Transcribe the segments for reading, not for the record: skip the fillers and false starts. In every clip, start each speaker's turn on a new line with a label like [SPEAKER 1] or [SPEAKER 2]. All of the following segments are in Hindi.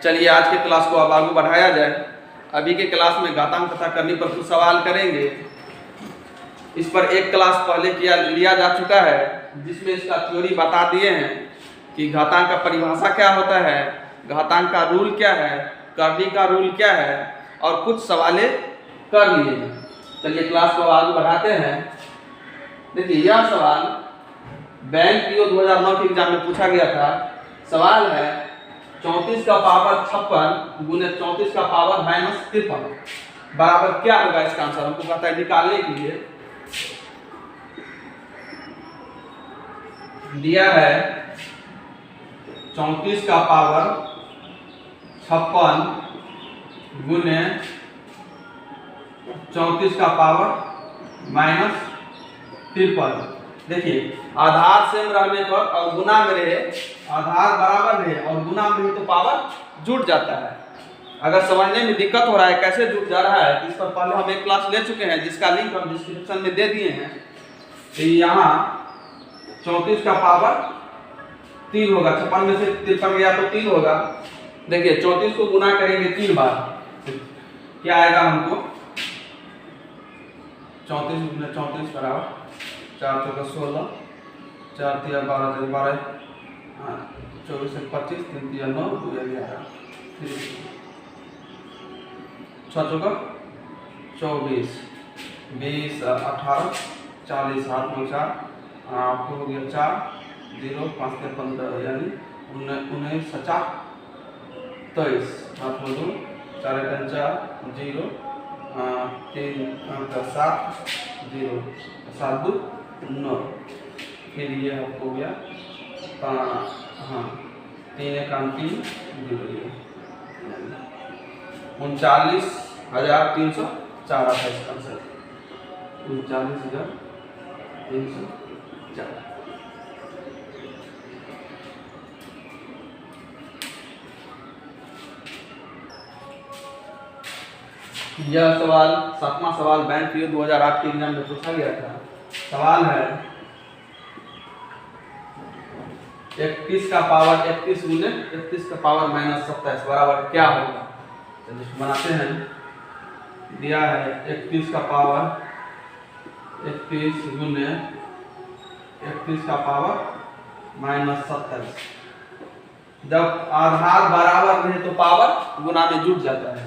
[SPEAKER 1] चलिए आज के क्लास को अब आगे बढ़ाया जाए। अभी के क्लास में घातांक पता करने पर कुछ सवाल करेंगे। इस पर एक क्लास पहले लिया जा चुका है, जिसमें इसका थ्योरी बता दिए हैं कि घातांक का परिभाषा क्या होता है, घातांक का रूल क्या है, करनी का रूल क्या है, और कुछ सवालें कर लिए हैं। चलिए क्लास को आगे बढ़ाते हैं। देखिए यह सवाल बैंक पीओ 2009 के एग्जाम में पूछा गया था। सवाल है 34 का पावर 56 गुने 34 का पावर माइनस 53 बराबर क्या होगा। इसका आंसर हमको कहता है निकालने के लिए दिया है 34 का पावर 56 गुने 34 का पावर माइनस 53। देखिए आधार सेम रहने पर और गुना में रहे, आधार बराबर रहे और गुना में रहे तो पावर जुड़ जाता है। अगर समझने में दिक्कत हो रहा है कैसे जुड़ जा रहा है, इस पर पहले हम एक क्लास ले चुके हैं, जिसका लिंक हम डिस्क्रिप्शन में दे दिए हैं। तो यहाँ 34 का पावर 3 होगा, 56 में से 53 गया तो 3 होगा। देखिए 34 को गुना करेंगे 3 बार, क्या आएगा हमको 34 गुना 34 बराबर 4 चौका 16, 4 तिया 12 12, 24 से 25, 3 तिया 9, 2 11, 6 चौका 24, 20 18 40 7 9 4 आपको हो गया 4 0 5 से 15 यानी 19 4 23 8 2 4 4 0 3 7 0 7 2 9। फिर ये आपको हो गया 3 1 3 0 39,304 आता है इसका आंसर 39,304। यह सवाल 7वां सवाल बैंक पीओ 2008 के एग्जाम में पूछा गया था। सवाल है 31 का पावर 31 गुने 31 का पावर माइनस 27 बराबर क्या होगा। चलिए बनाते हैं। दिया है 31 का पावर 31 गुने 31 का पावर माइनस 27। जब आधार बराबर रहे तो पावर गुना में जुड़ जाता है,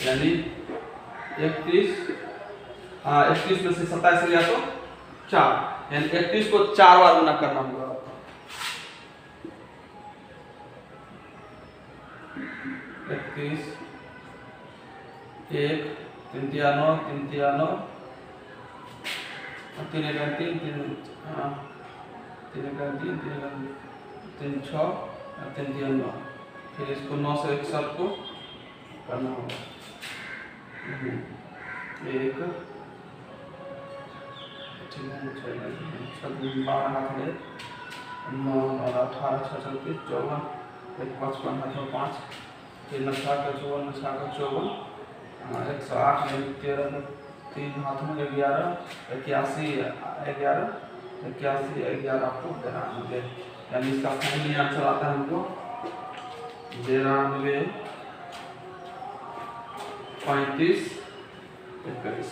[SPEAKER 1] यानी 31 में से 27 गया तो 4, यानी 31 को 4 बार गुना करना होगा। 31 1 3 तिया 9 3 तिया 9 3 1 3 3 3 6 3 तिया 9। फिर इसको 9 से 61 को करना होगा। 1 12 हाथ में 9 और 18 6 34 54 55 हाथ में 5 3 9 4 54 9 4 54 108 में 13 3 हाथ में 11 81 आपको 93, यानी इसका फाइनली आंसर आता है हमको 93 35 21।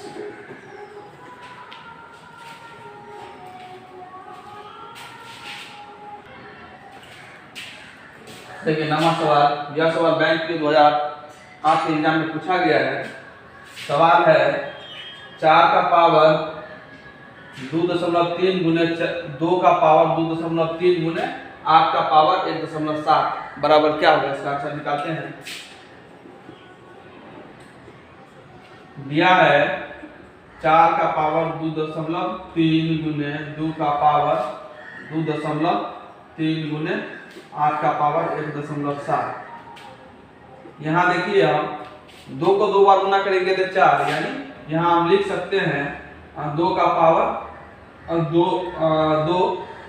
[SPEAKER 1] देखिए नवा सवाल, यह सवाल बैंक के 2008 के एग्जाम में पूछा गया है। सवाल है 4 का पावर 2.3 गुने 2 का पावर 2.3 गुने 8 का पावर 1.7 बराबर क्या होगा। इसका आंसर निकालते हैं। दिया है 4 का पावर 2.3 गुने 2 का पावर 2.3 गुने 8 का पावर 1.7। यहाँ देखिए हम 2 को 2 बार गुना करेंगे तो 4, यानी यहाँ हम लिख सकते हैं 2 का पावर 2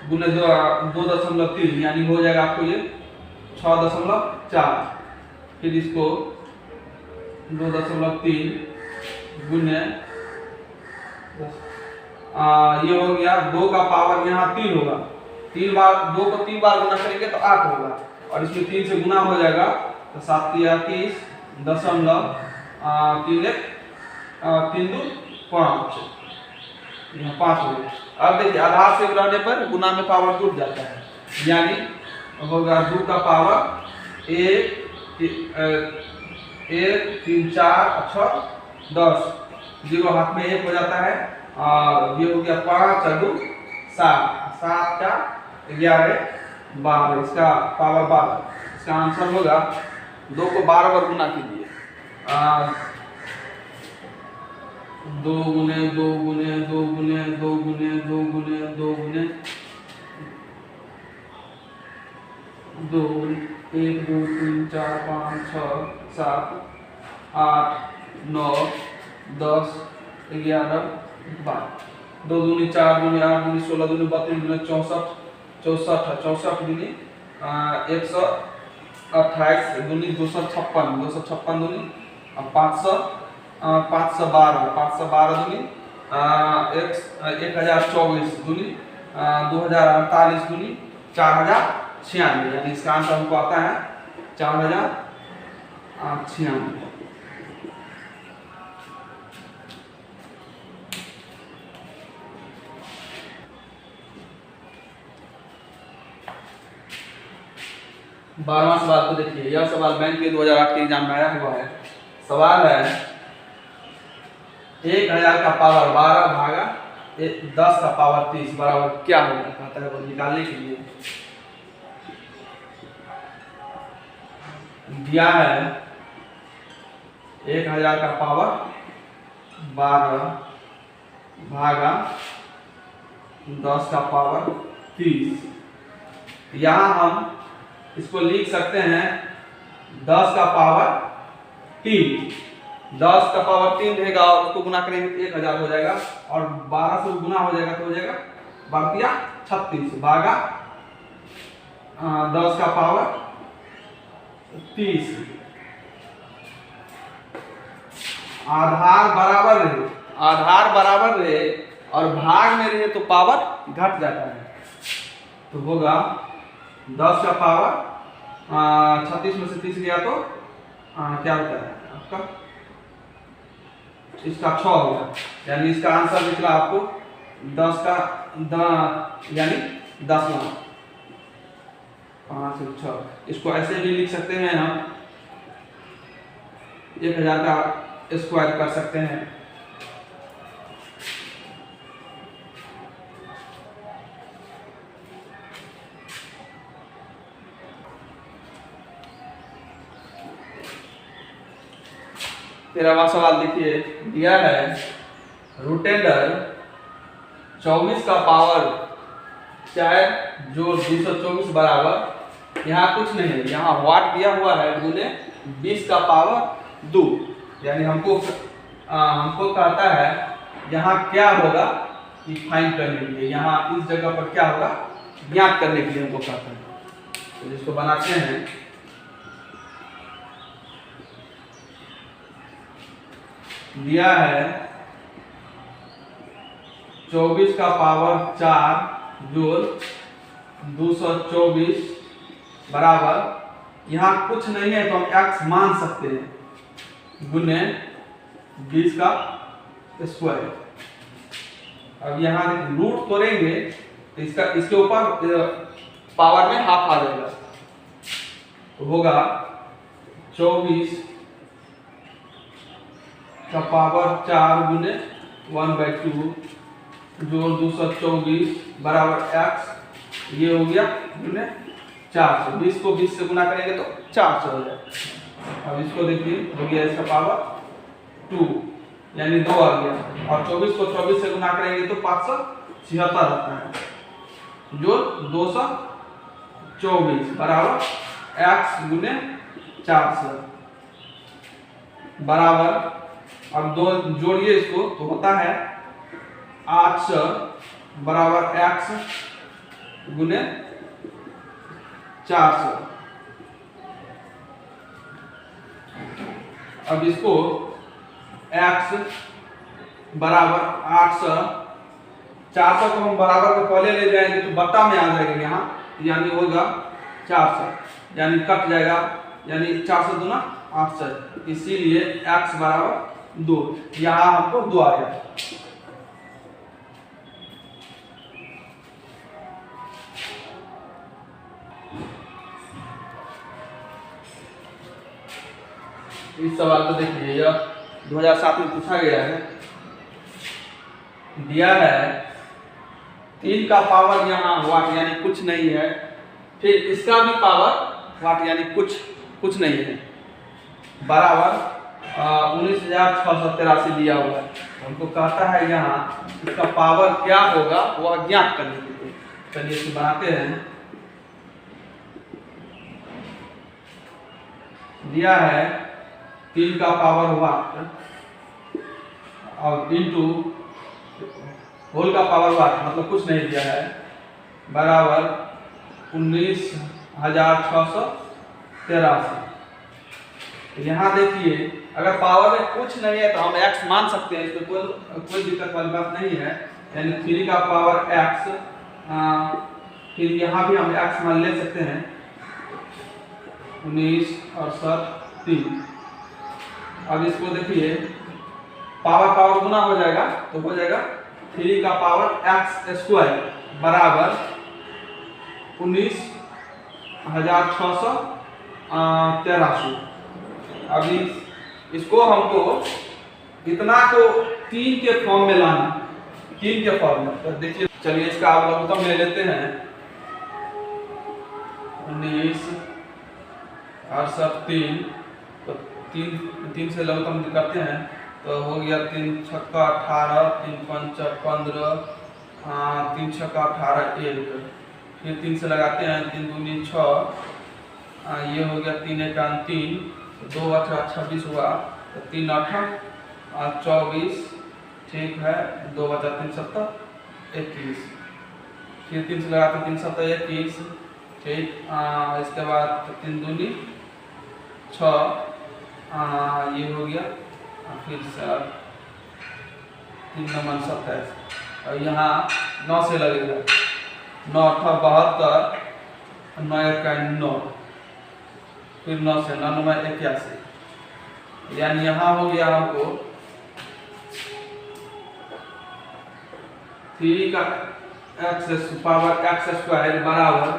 [SPEAKER 1] गुने 2.3, यानी हो जाएगा आपको ये 6.4। फिर इसको 2.3 गुने ये हो गया 2 का पावर यहाँ 3 होगा, 3 बार 2 को 3 बार गुना करेंगे तो 8 होगा, और इसमें 3 से गुना हो जाएगा तो 7×30.3132 यहाँ 5 हो गया। अब देखिए आधार से रहने पर गुना में पावर टूट जाता है, यानी होगा 2 का पावर 1 3 4 6 10, 0 हाथ में 1 हो जाता है, और ये हो गया 5 2 7, 7 का 11 12, इसका पावर 12। इसका आंसर होगा 2 को 12 बार गुना कीजिए, 2 गुने 2 गुने 2 गुने 2 गुने 2 गुने 2 गुने 2 1 2 3 4 5 6 7 8 9 10 11 12, 2 दूनी 4 दूनी 8 दूनी 16 दूनी 32 दूनी 64 64 दूनी 128 दूनी 256 दूनी 512 दूनी 1024 दूनी 2048 दूनी 4096, यानी इसका आंसर हमको आता है 4096। 12वां सवाल को देखिए। यह सवाल बैंक के 2008 के एग्जाम में आया हुआ है। सवाल है 1000 का पावर 12 भागा 10 का पावर 30 बराबर क्या होगा, कहता है वो निकालने के लिए दिया है 1000 का पावर 12 भागा 10 का पावर 30। यहाँ हम इसको लिख सकते हैं 10 का पावर 3, 10 का पावर 3 रहेगा और उसको गुना करेंगे तो 1000 हो जाएगा, और 12 से गुना हो जाएगा तो हो जाएगा 36 भागा 10 का पावर 30। आधार बराबर रहे और भाग में रहे तो पावर घट जाता है, तो होगा 10 का पावर 36 में से 30 गया तो क्या होता है आपका, इसका 6 होगा, यानी इसका आंसर निकला आपको 10 का यानी 10 लाख 5 6। इसको ऐसे भी लिख सकते हैं हम 1000 का स्क्वायर कर सकते हैं। तेरहवां सवाल देखिए, दिया है रूटेंडर 24 का पावर 4 जोड़ 224 बराबर, यहाँ कुछ नहीं है, यहाँ वाट दिया हुआ है गुने 20 का पावर 2, यानी हमको कहता है यहाँ क्या होगा कि फाइंड करने के लिए, यहाँ इस जगह पर क्या होगा ज्ञात करने के लिए हमको कहता है। तो जिसको बनाते हैं दिया है 24 का पावर 4 जोड़ 224 बराबर, यहाँ कुछ नहीं है तो हम x मान सकते हैं गुने 20 का स्क्वायर। अब यहाँ रूट तोड़ेंगे तो इसके ऊपर पावर में हाफ आ जाएगा, तो होगा 24 का पावर 4 गुने 1/2 जोड़ 224 बराबर x, ये हो गया गुने 400। 20 को 20 से गुना करेंगे तो 400 हो जाएगा। अब इसको देखिए हो गया इसका पावर 2, यानी 2 आ गया, और 24 को 24 से गुना करेंगे तो 576 आता है, जो 224 बराबर x गुने 400 बराबर, अब दो जोड़िए इसको तो होता है 800 बराबर x गुने 400। अब इसको x बराबर 800, 400 को हम बराबर के पहले ले जाएंगे तो बट्टा में आ जाएगा यहाँ, यानी होगा 400, यानी कट जाएगा यानी 400 दूना 800, इसीलिए x बराबर 2। यहाँ हमको 2 आ गया। इस सवाल को देखिए, यह 2007 में पूछा गया है। दिया है 3 का पावर यहाँ वाट यानी कुछ नहीं है, फिर इसका भी पावर वाट यानी कुछ नहीं है, बराबर 19,683 दिया हुआ है। हमको कहता है यहाँ इसका पावर क्या होगा वह ज्ञात करने के लिए। चलिए इसको बनाते हैं। दिया है 3 का पावर वाट और इंटू होल का पावर वाट, मतलब कुछ नहीं दिया है, बराबर 19,683। यहाँ देखिए अगर पावर में कुछ नहीं है तो हम x मान सकते हैं, इसमें कोई दिक्कत वाली बात नहीं है। यानी 3 का पावर x, फिर यहाँ भी हम x मान ले सकते हैं 19 और 3। अब इसको देखिए पावर गुना हो जाएगा तो हो जाएगा 3 का पावर x स्क्वायर बराबर 19,683। अभी इसको हमको इतना को 3 के फॉर्म में लाना, 3 के फॉर्म में। तो देखिए चलिए इसका आप लघुत्तम ले लेते हैं। 19 और 3, तो 3 से लघुत्तम करते हैं तो हो गया 3 छक्का 18, 3 पंचा 15, 3 छक्का 18 1, फिर 3 से लगाते हैं 3 दूनी 6, ये हो गया 3 1 3, 2 18 26 हुआ, तो 3 8 24, ठीक है, 2 बचा 3 7 21, फिर 3 से लगाते 3 7 21, ठीक। इसके बाद 3 दूनी 6, ये हो गया, फिर से 3 9 27, और यहाँ 9 से लगेगा 9 8 72, 9 1 9, फिर 9 से 9 9 81, यानी यहाँ हो गया हमको 3 का x पावर x स्क्वायर बराबर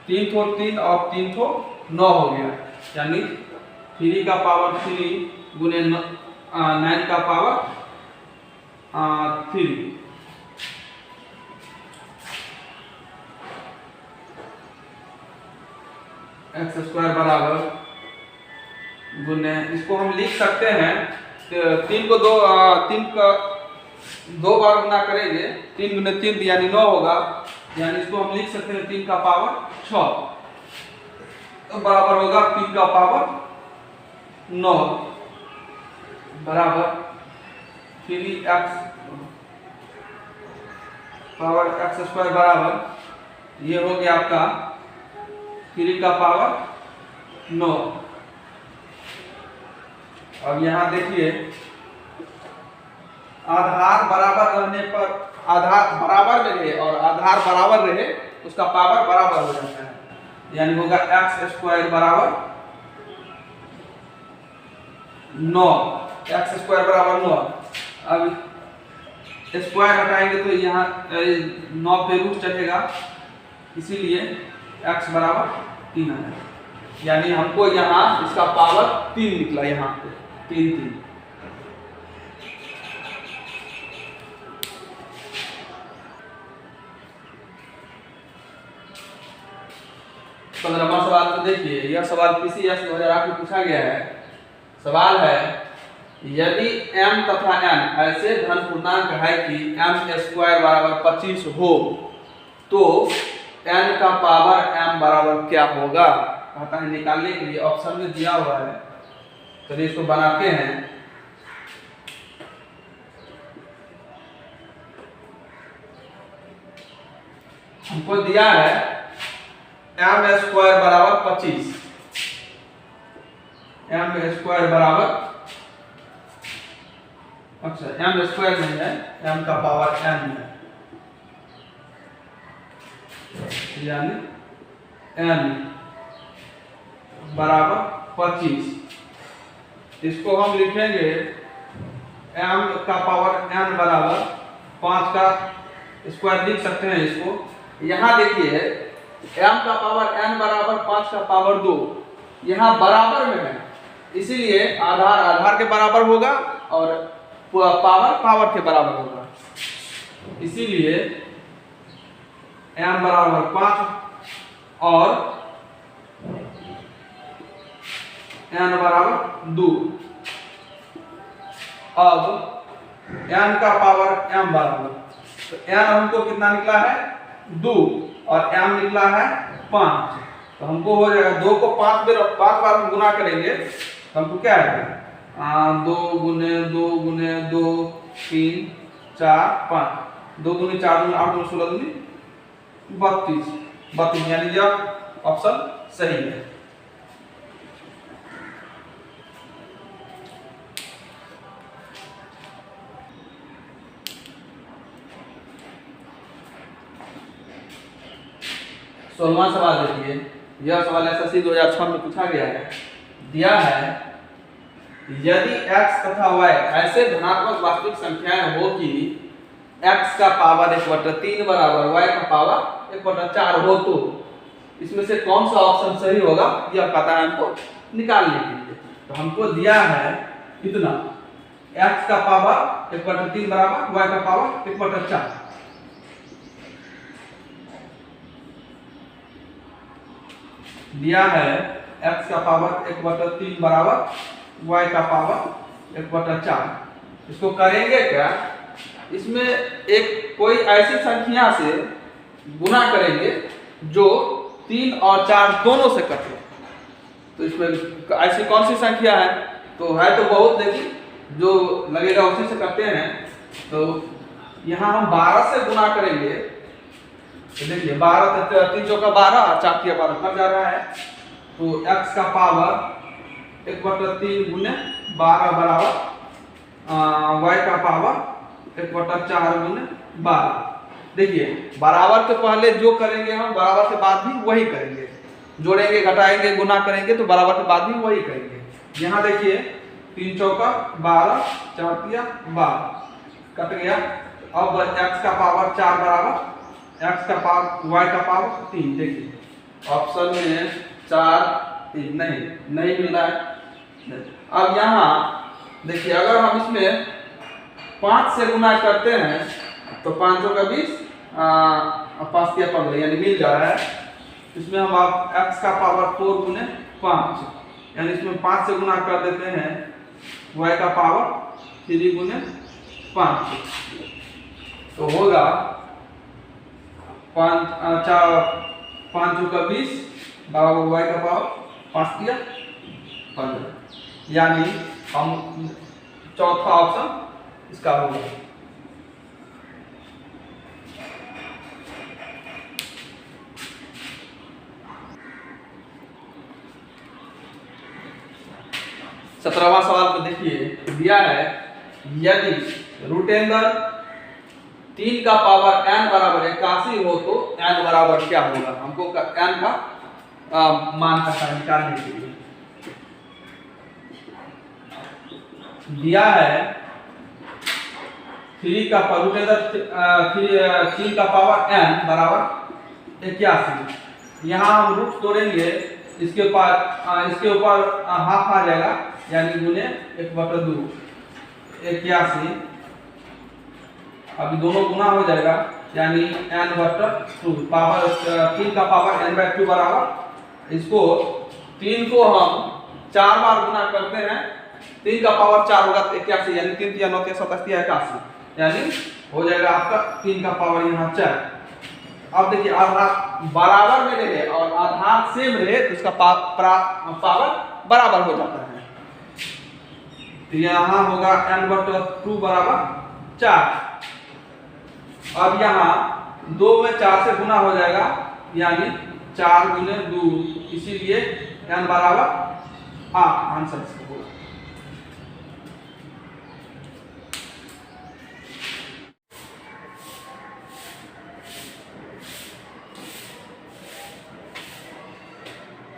[SPEAKER 1] 3 थो 3 और 3 थो 9 हो गया, यानी 3 का पावर 3 गुने 9 का पावर 3। x स्क्वायर बराबर गुने, इसको हम लिख सकते हैं 3 को 2 बार गुना करेंगे, 3 गुने 3 यानी 9 होगा, यानी इसको हम लिख सकते हैं 3 का पावर 6, तो बराबर होगा 3 का पावर 9 बराबर 3x पावर x स्क्वायर बराबर, ये हो गया आपका 3 का पावर 9। अब यहाँ देखिए आधार बराबर रहने पर, आधार बराबर में रहे और आधार बराबर रहे उसका पावर बराबर हो जाता है, यानी होगा x स्क्वायर बराबर 9, x स्क्वायर बराबर 9। अब स्क्वायर हटाएंगे तो यहाँ 9 पे रूट चढ़ेगा, इसीलिए x बराबर 3 है, यानी हमको यहाँ इसका पावर 3 निकला, यहाँ पे 3 3। पंद्रहवां सवाल को देखिए, यह सवाल PCS 2008 में पूछा गया है। सवाल है यदि m तथा n ऐसे धन पूर्णांक है कि m स्क्वायर बराबर 25 हो तो n का पावर m बराबर क्या होगा, कहता है निकालने के लिए। ऑप्शन में दिया हुआ है, चलिए इसको बनाते हैं। हमको दिया है m स्क्वायर बराबर 25, m स्क्वायर बराबर, अच्छा m स्क्वायर नहीं है, m का पावर n है, यानी n बराबर 25। इसको हम लिखेंगे m का पावर n बराबर 5 का स्क्वायर लिख सकते हैं इसको। यहाँ देखिए m का पावर n बराबर 5 का पावर 2, यहाँ बराबर में है, इसीलिए आधार आधार के बराबर होगा और पावर पावर के बराबर होगा, इसीलिए m बराबर 5 और n बराबर 2। अब n का पावर m बराबर, तो n हमको कितना निकला है 2 और m निकला है 5, तो हमको हो जाएगा 2 को 5 बार हम गुना करेंगे तो हमको क्या आएगा 2 गुने 2 गुने 2 3 4 5, 2 गुने 4 गुने 8 गुने 16 गुने 32, यानी यह ऑप्शन सही है। सोलहवां सवाल देखिए, यह सवाल SSC 2006 में पूछा गया है। दिया है यदि x तथा y ऐसे धनात्मक वास्तविक संख्याएं हो कि x का पावर 1/3 बराबर y का पावर 1/4 हो, तो इसमें से कौन सा ऑप्शन सही होगा यह पता है हमको निकालने के लिए। तो हमको दिया है कितना x का पावर 1/3 बराबर y का पावर 1/4। दिया है x का पावर 1/3 बराबर y का पावर 1/4। इसको करेंगे क्या, इसमें एक कोई ऐसी संख्या से गुना करेंगे जो 3 और 4 दोनों से कटे। तो इसमें ऐसी कौन सी संख्या है, तो है तो बहुत, लेकिन जो लगेगा उसी से करते हैं। तो यहाँ हम 12 से गुना करेंगे, तो देखिए 12 3 चौका 12 और 4 तिया 12 कट जा रहा है, तो x का पावर 1/3 गुने 12 बराबर y का पावर 1/4 गुने 12। देखिए बराबर के पहले जो करेंगे हम बराबर के बाद भी वही करेंगे, जोड़ेंगे घटाएंगे गुना करेंगे तो बराबर के बाद भी वही करेंगे। यहाँ देखिए 3 चौका 12 4 तिया 12 कट गया। अब x का पावर 4 बराबर x का पावर y का पावर 3। देखिए ऑप्शन में 4 3 नहीं मिल रहा है। अब यहाँ देखिए अगर हम इसमें 5 से गुना करते हैं तो 5 का 20 5 तिया 15 यानी मिल जा रहा है। इसमें हम आप x का पावर 4 गुने 5 यानी इसमें 5 से गुना कर देते हैं y का पावर 3 गुने 5, तो होगा 5 का 20 बराबर y का पावर 5 तिया 15, यानी हम चौथा ऑप्शन इसका होगा। सत्रहवां सवाल को देखिए, दिया है यदि रूटेंद्र 3 का पावर n बराबर 81 हो तो n बराबर क्या होगा। हमको n का मान का निकालने के लिए दिया है 3 का रूटेंद्र 3 का पावर n बराबर 81। यहाँ हम रूट तोड़ेंगे, इसके ऊपर हाफ आ जाएगा यानी गुने 1/2 81। अभी दोनों गुना हो जाएगा यानी n/2 पावर 3 का पावर n/2 बराबर, इसको 3 को हम 4 बार गुना करते हैं, 3 का पावर 4 होगा तो 81 यानी 3 तिया 9 तिया 27 तिया 81, यानी हो जाएगा आपका 3 का पावर यहाँ 4। अब देखिए आधार बराबर में रहे और आधार सेम रहे तो इसका पावर बराबर हो जाता है। तो यहाँ होगा n/2 बराबर 4। अब यहाँ 2 में 4 से गुना हो जाएगा यानी 4 गुने 2, इसीलिए n बराबर 8 आंसर होगा।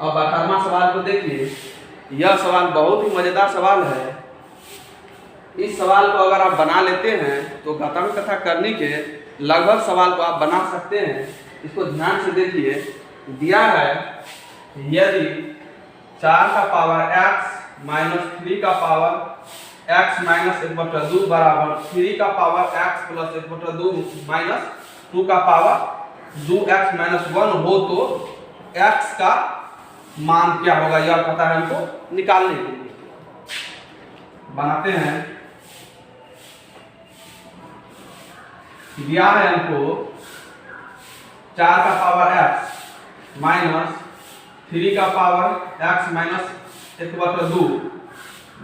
[SPEAKER 1] अब 18वां सवाल को देखिए। यह सवाल बहुत ही मजेदार सवाल है। इस सवाल को अगर आप बना लेते हैं तो घातांक तथा करनी के लगभग सवाल को आप बना सकते हैं। इसको ध्यान से देखिए। दिया है यदि 4 का पावर x माइनस 3 का पावर x माइनस 1/2 बराबर 3 का पावर x प्लस 1/2 माइनस 2 का पावर 2x माइनस 1 हो तो x का मान क्या होगा, यह पता है हमको निकालने के लिए। बनाते हैं। दिया है हमको 4 का पावर x माइनस 3 का पावर x माइनस 1/2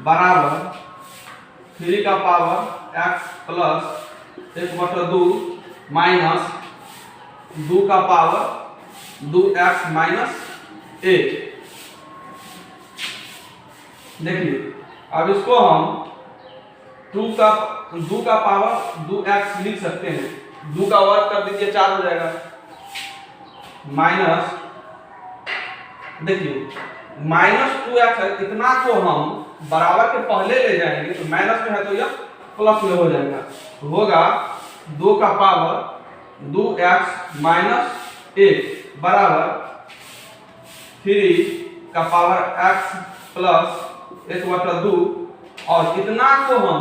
[SPEAKER 1] बराबर 3 का पावर x प्लस 1/2 माइनस 2 का पावर 2x माइनस 1। देखिए अब इसको हम 2 का पावर 2x लिख सकते हैं। 2 का वर्ग कर दीजिए 4 हो जाएगा। माइनस देखिए माइनस 2x है, इतना को हम बराबर के पहले ले जाएंगे तो माइनस में है तो यह प्लस में हो जाएगा। तो होगा 2 का पावर 2x माइनस 1 बराबर 3 का पावर x प्लस 1/2 और इतना को हम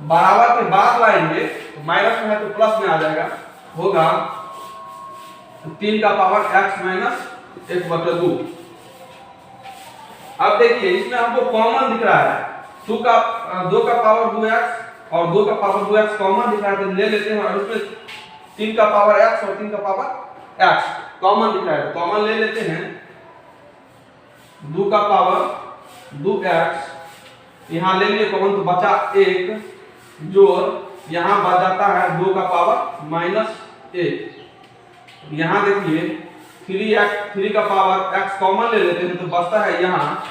[SPEAKER 1] बराबर के बाद लाएंगे तो माइनस में है तो प्लस में आ जाएगा। होगा 3 का पावर x माइनस 1/2। अब देखिए इसमें हमको कॉमन दिख रहा है। 2 का पावर 2x और 2 का पावर 2x कॉमन दिख रहा है तो ले लेते हैं। और इसमें 3 का पावर x और 3 का पावर x कॉमन दिख रहा है तो कॉमन ले लेते हैं। 2 का पावर 2x यहाँ ले लिए कॉमन तो बचा 1 जोड़ यहाँ बच जाता है 2 का पावर माइनस 1। यहाँ देखिए 3 का पावर x कॉमन ले लेते हैं तो बचता है यहाँ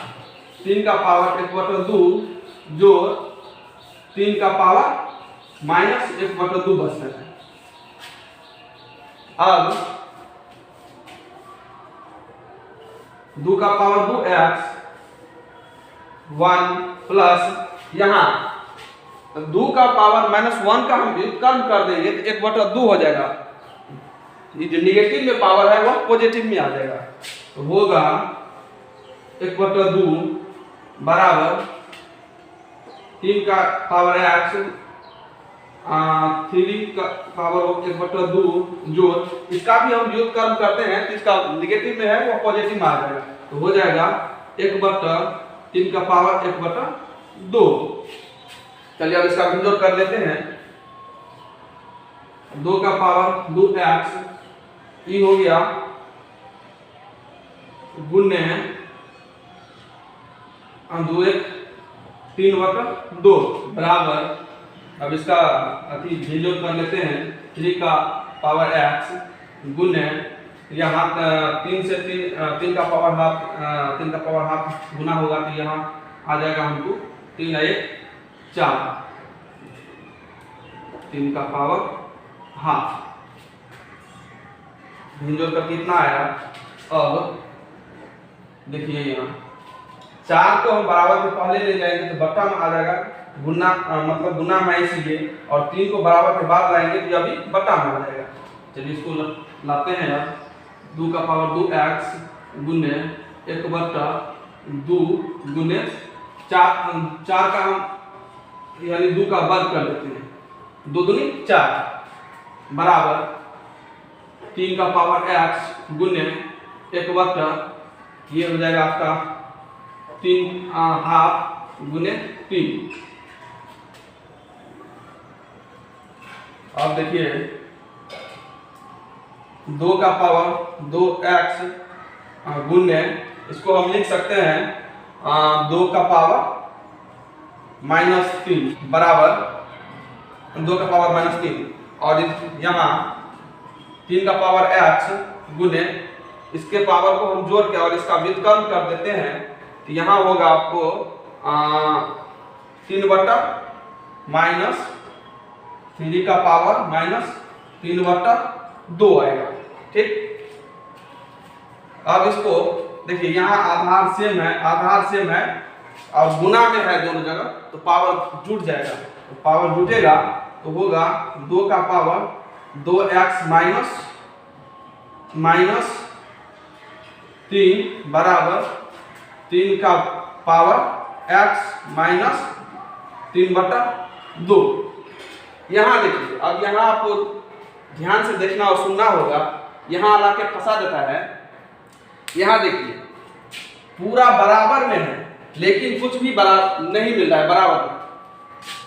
[SPEAKER 1] 3 का पावर 1/2 जोड़ 3 का पावर माइनस 1/2 बचता है। अब 2 का पावर 2x 1 प्लस यहाँ 2 का पावर माइनस 1 का हम व्युत्क्रम कर देंगे तो 1/2 हो जाएगा। ये जो निगेटिव में पावर है वह पॉजिटिव में आ जाएगा। तो होगा 1/2 बराबर 3 का पावर x 3 का पावर 1/2 जोड़ इसका भी हम व्युत्क्रम करते हैं तो इसका निगेटिव में है वह पॉजिटिव में आ जाएगा। तो हो जाएगा 1/3 का पावर 1/2। चलिए अब इसका विंडो कर लेते हैं। 2 का पावर 2x ये हो गया गुणे 3/2 बराबर। अब इसका अति विंडो कर लेते हैं। 3 का पावर x गुणे यहाँ 3 से 3 का पावर हाफ गुना होगा तो यहाँ आ जाएगा हमको 3 1 4 3 का पावर हाफ भिंजोल का कितना आया। अब देखिए यहाँ 4 को हम बराबर के पहले ले जाएंगे तो बट्टा में आ जाएगा गुना, मतलब गुना में इसलिए। और 3 को बराबर के बाद लाएंगे तो अभी बट्टा में आ जाएगा। चलिए इसको लाते हैं। अब 2 का पावर 2x गुने 1/2 गुने 4 का हम यानी 2 का वर्ग कर लेते हैं। 2 दूनी 4 बराबर 3 का पावर x गुने 1/2 ये हो जाएगा आपका 3 हाफ गुने 3। अब देखिए 2 का पावर 2x गुने इसको हम लिख सकते हैं 2 का पावर -3 बराबर 2 का पावर -3 और यहाँ 3 का पावर x गुने इसके पावर को हम जोड़ के और इसका व्युत्क्रम कर देते हैं तो यहाँ होगा आपको 3 का पावर -3/2 आएगा। ठीक। अब इसको देखिए यहाँ आधार सेम है और गुना में है दोनों जगह, तो पावर जुट जाएगा। तो पावर जुटेगा तो होगा 2 का पावर 2x माइनस 3 बराबर 3 का पावर x माइनस 3/2। यहाँ देखिए, अब यहाँ आपको ध्यान से देखना और सुनना होगा, यहाँ ला के फंसा देता है। यहाँ देखिए पूरा बराबर में है लेकिन कुछ भी बराबर नहीं मिल रहा है बराबर।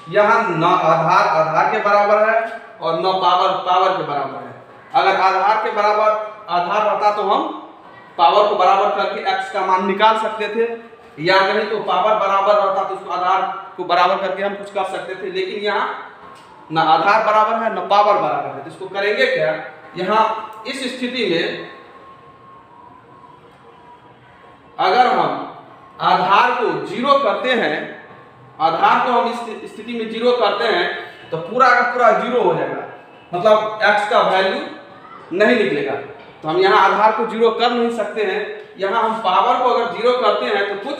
[SPEAKER 1] यहाँ न आधार के बराबर है और न पावर के बराबर है। अगर आधार के बराबर आधार रहता तो हम पावर को बराबर करके x का मान निकाल सकते थे, या नहीं तो पावर बराबर रहता तो उसको आधार को बराबर करके हम कुछ कर सकते थे। लेकिन यहाँ न आधार बराबर है न पावर बराबर है, तो इसको करेंगे क्या? यहाँ इस स्थिति में अगर हम आधार को जीरो करते हैं, आधार को हम इस स्थिति में जीरो करते हैं तो पूरा का पूरा जीरो हो जाएगा, मतलब x का वैल्यू नहीं निकलेगा। तो हम यहाँ आधार को जीरो कर नहीं सकते हैं। यहाँ हम पावर को अगर जीरो करते हैं तो कुछ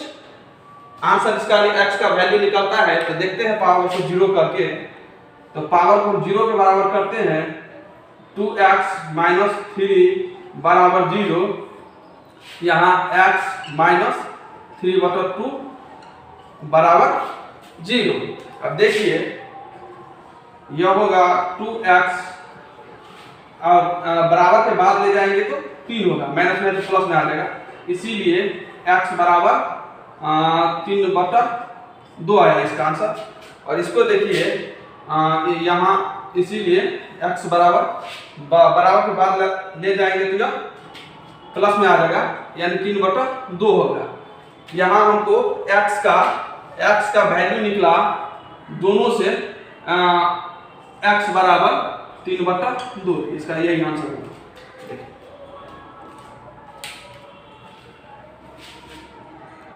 [SPEAKER 1] आंसर इसका x का वैल्यू निकलता है। तो देखते हैं पावर को जीरो करके, तो पावर को जीरो के बराबर करते हैं 2x माइनस 3 बराबर 0। यहाँ x माइनस 3/2 बराबर 0। अब देखिए यह होगा 2x और बराबर के बाद ले जाएंगे तो 3 होगा, माइनस में तो प्लस में आ जाएगा, इसीलिए x बराबर 3/2 आया इसका आंसर। और इसको देखिए यहाँ इसीलिए x बराबर के बाद ले जाएंगे तो यह प्लस में आ जाएगा, यानी 3/2 होगा। यहाँ हमको x का वैल्यू निकला दोनों से x बराबर 3/2, इसका यही आंसर होगा।